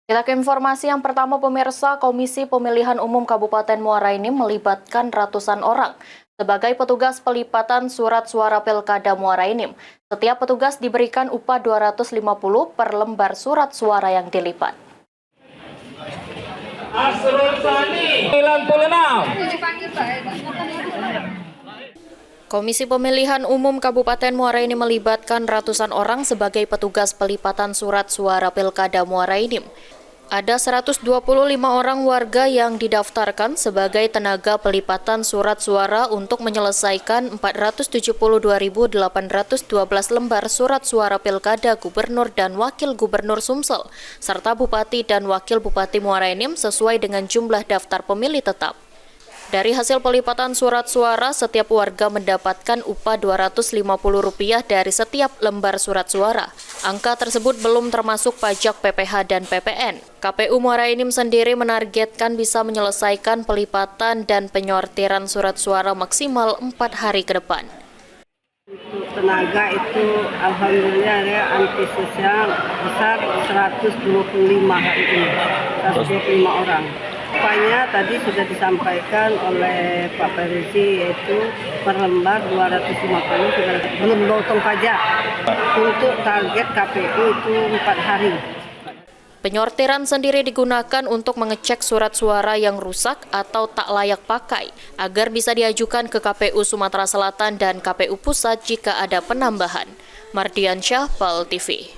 Kita ke informasi yang pertama, pemirsa. Komisi Pemilihan Umum Kabupaten Muara Enim melibatkan ratusan orang sebagai petugas pelipatan surat suara Pilkada Muara Enim. Setiap petugas diberikan upah 250 per lembar surat suara yang dilipat. Asrul Sani 96. Komisi Pemilihan Umum Kabupaten Muara Enim melibatkan ratusan orang sebagai petugas pelipatan surat suara Pilkada Muara Enim. Ada 125 orang warga yang didaftarkan sebagai tenaga pelipatan surat suara untuk menyelesaikan 472.812 lembar surat suara Pilkada Gubernur dan Wakil Gubernur Sumsel, serta Bupati dan Wakil Bupati Muara Enim sesuai dengan jumlah daftar pemilih tetap. Dari hasil pelipatan surat suara, setiap warga mendapatkan upah Rp250 dari setiap lembar surat suara. Angka tersebut belum termasuk pajak PPh dan PPN. KPU Muara Enim sendiri menargetkan bisa menyelesaikan pelipatan dan penyortiran surat suara maksimal 4 hari ke depan. Untuk tenaga itu alhamdulillah ya, antusiasnya besar 125 hari ini, 125 orang. Upahnya tadi sudah disampaikan oleh Pak Perisi, yaitu per lembar 250, belum potong pajak. Untuk target KPU itu 4 hari. Penyortiran sendiri digunakan untuk mengecek surat suara yang rusak atau tak layak pakai, agar bisa diajukan ke KPU Sumatera Selatan dan KPU Pusat jika ada penambahan. Mardiansyah, PAL TV.